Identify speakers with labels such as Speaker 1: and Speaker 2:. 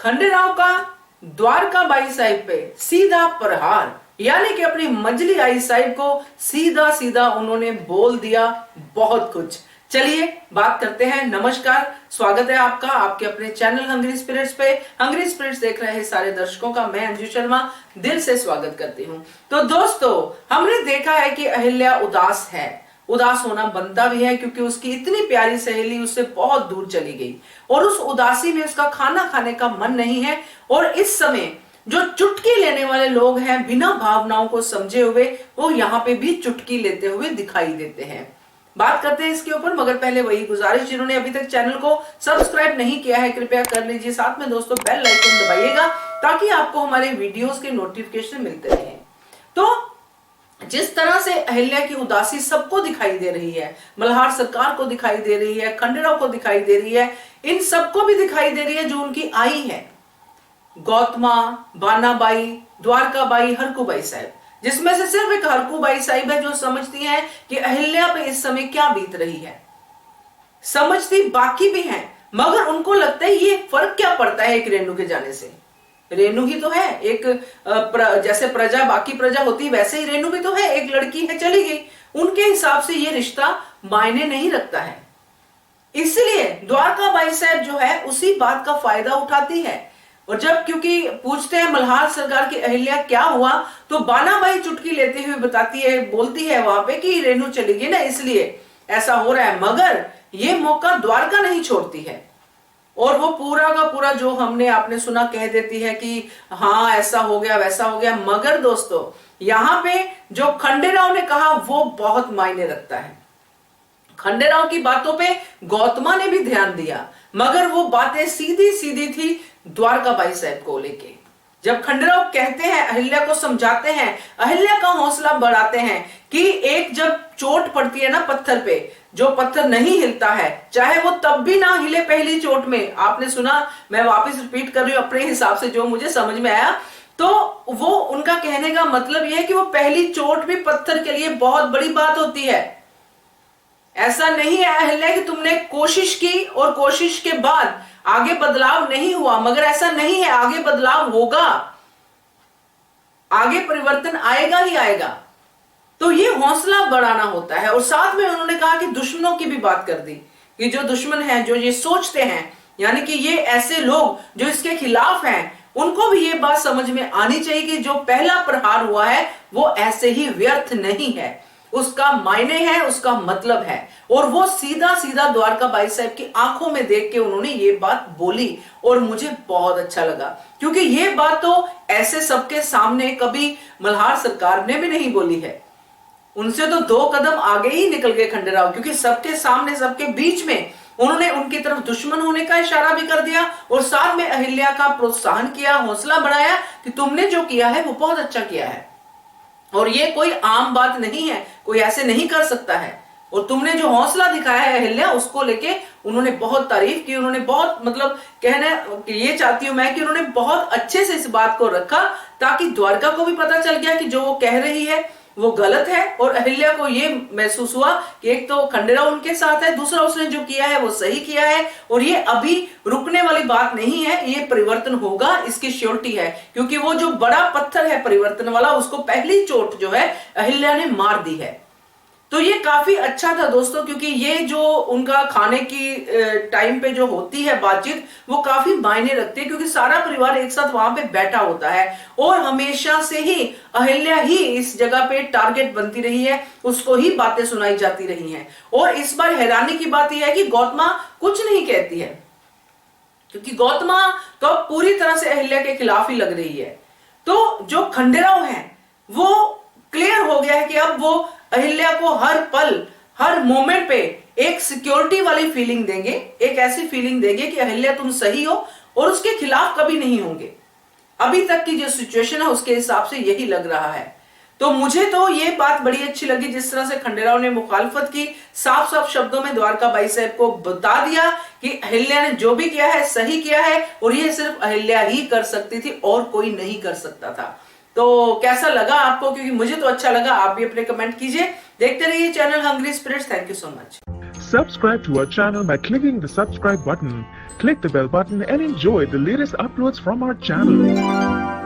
Speaker 1: खंडेराव का द्वारका बाई साहिब पे सीधा प्रहार, यानी कि अपनी मंजली आई साहिब को सीधा सीधा उन्होंने बोल दिया बहुत कुछ। चलिए बात करते हैं। नमस्कार, स्वागत है आपका आपके अपने चैनल हंग्री स्पिरिट्स पे। हंग्री स्पिरिट्स देख रहे सारे दर्शकों का मैं अंजू शर्मा दिल से स्वागत करती हूं। तो दोस्तों, हमने देखा है कि अहिल्या उदास है, उदास होना बनता भी है क्योंकि उसकी इतनी प्यारी सहेली उससे बहुत दूर चली गई और उस उदासी में उसका खाना खाने का मन नहीं है। और इस समय जो चुटकी लेने वाले लोग हैं बिना भावनाओं को समझे हुए, वो यहाँ पे भी चुटकी लेते हुए दिखाई देते हैं। बात करते हैं इसके ऊपर, मगर पहले वही गुजारिश, जिन्होंने अभी तक चैनल को सब्सक्राइब नहीं किया है कृपया कर लीजिए। साथ में दोस्तों बेल आइकन दबाइएगा ताकि आपको हमारे वीडियोस के नोटिफिकेशन मिलते रहें। तो जिस तरह से अहिल्या की उदासी सबको दिखाई दे रही है, मल्हार सरकार को दिखाई दे रही है, खंडेराव को दिखाई दे रही है, इन सबको भी दिखाई दे रही है जो उनकी आई है, गौतमा, बानाबाई, द्वारकाबाई, हरकूबाई साहिब, जिसमें से सिर्फ एक हरकूबाई साहिब है जो समझती है कि अहिल्या पे इस समय क्या बीत रही है। समझती बाकी भी हैं, मगर उनको लगता है ये फर्क क्या पड़ता है एक रेणु के जाने से। रेणु ही तो है एक जैसे प्रजा, बाकी प्रजा होती है वैसे ही रेणु भी तो है, एक लड़की है चली गई, उनके हिसाब से ये रिश्ता मायने नहीं रखता है। इसलिए द्वारकाबाई साहब जो है उसी बात का फायदा उठाती है। और जब क्योंकि पूछते हैं मल्हार सरकार की अहिल्या क्या हुआ, तो बानाबाई चुटकी लेते हुए बताती है, बोलती है वहां पे कि रेणु चली गई ना इसलिए ऐसा हो रहा है। मगर ये मौका द्वारका नहीं छोड़ती है और वो पूरा का पूरा जो हमने आपने सुना कह देती है कि हाँ ऐसा हो गया वैसा हो गया। मगर दोस्तों यहां पे जो खंडेराव ने कहा वो बहुत मायने रखता है। खंडेराव की बातों पे गौतमा ने भी ध्यान दिया, मगर वो बातें सीधी सीधी थी द्वारकाबाई साहब को लेके। जब खंडेराव कहते हैं, अहिल्या को समझाते हैं, अहिल्या का हौसला बढ़ाते हैं कि एक जब चोट पड़ती है ना पत्थर पे, जो पत्थर नहीं हिलता है, चाहे वो तब भी ना हिले पहली चोट में, आपने सुना, मैं वापस रिपीट कर रही हूं अपने हिसाब से जो मुझे समझ में आया, तो वो उनका कहने का मतलब यह है कि वो पहली चोट भी पत्थर के लिए बहुत बड़ी बात होती है। ऐसा नहीं है अहिल्या कि तुमने कोशिश की और कोशिश के बाद आगे बदलाव नहीं हुआ, मगर ऐसा नहीं है, आगे बदलाव होगा, आगे परिवर्तन आएगा ही आएगा। तो ये हौसला बढ़ाना होता है। और साथ में उन्होंने कहा कि दुश्मनों की भी बात कर दी कि जो दुश्मन हैं, जो ये सोचते हैं, यानी कि ये ऐसे लोग जो इसके खिलाफ हैं, उनको भी ये बात समझ में आनी चाहिए कि जो पहला प्रहार हुआ है वो ऐसे ही व्यर्थ नहीं है, उसका मायने है, उसका मतलब है। और वो सीधा सीधा द्वारकाबाई साहब की आंखों में देख के उन्होंने ये बात बोली और मुझे बहुत अच्छा लगा, क्योंकि ये बात तो ऐसे सबके सामने कभी मल्हार सरकार ने भी नहीं बोली है। उनसे तो 2 कदम आगे ही निकल गए खंडेराव, क्योंकि सबके सामने, सबके बीच में उन्होंने उनकी तरफ दुश्मन होने का इशारा भी कर दिया और साथ में अहिल्या का प्रोत्साहन किया, हौसला बढ़ाया कि तुमने जो किया है वो बहुत अच्छा किया है और ये कोई आम बात नहीं है, कोई ऐसे नहीं कर सकता है। और तुमने जो हौसला दिखाया है अहिल्या, उसको लेके उन्होंने बहुत तारीफ की। उन्होंने बहुत, मतलब कहने ये चाहती हूं मैं कि उन्होंने बहुत अच्छे से इस बात को रखा ताकि द्वारका को भी पता चल गया कि जो वो कह रही है वो गलत है। और अहिल्या को ये महसूस हुआ कि एक तो खंडेराव उनके साथ है, दूसरा उसने जो किया है वो सही किया है और ये अभी रुकने वाली बात नहीं है, ये परिवर्तन होगा, इसकी श्योरिटी है। क्योंकि वो जो बड़ा पत्थर है परिवर्तन वाला, उसको पहली चोट जो है अहिल्या ने मार दी है। तो ये काफी अच्छा था दोस्तों, क्योंकि ये जो उनका खाने की टाइम पे जो होती है बातचीत, वो काफी मायने रखती है, क्योंकि सारा परिवार एक साथ वहां पे बैठा होता है और हमेशा से ही अहिल्या ही इस जगह पे टारगेट बनती रही है, उसको ही बातें सुनाई जाती रही हैं। और इस बार हैरानी की बात यह है कि गौतमा कुछ नहीं कहती है, क्योंकि गौतमा तो पूरी तरह से अहिल्या के खिलाफ ही लग रही है। तो जो खंडेराव है वो क्लियर हो गया है कि अब वो अहिल्या को हर पल, हर मोमेंट पे एक सिक्योरिटी वाली फीलिंग देंगे, एक ऐसी फीलिंग देंगे कि अहिल्या तुम सही हो और उसके खिलाफ कभी नहीं होंगे। अभी तक की जो सिचुएशन है उसके हिसाब से यही लग रहा है। तो मुझे तो ये बात बड़ी अच्छी लगी जिस तरह से खंडेराव ने मुखालफत की, साफ साफ शब्दों में द्वारकाबाई साहब को बता दिया कि अहिल्या ने जो भी किया है सही किया है और ये सिर्फ अहिल्या ही कर सकती थी और कोई नहीं कर सकता था। तो कैसा लगा आपको? क्योंकि मुझे तो अच्छा लगा, आप भी अपने कमेंट कीजिए। देखते रहिए channel hungry spirits. Thank you so much.
Speaker 2: Subscribe to our channel by clicking the subscribe button. Click the bell button and enjoy the latest uploads from our channel.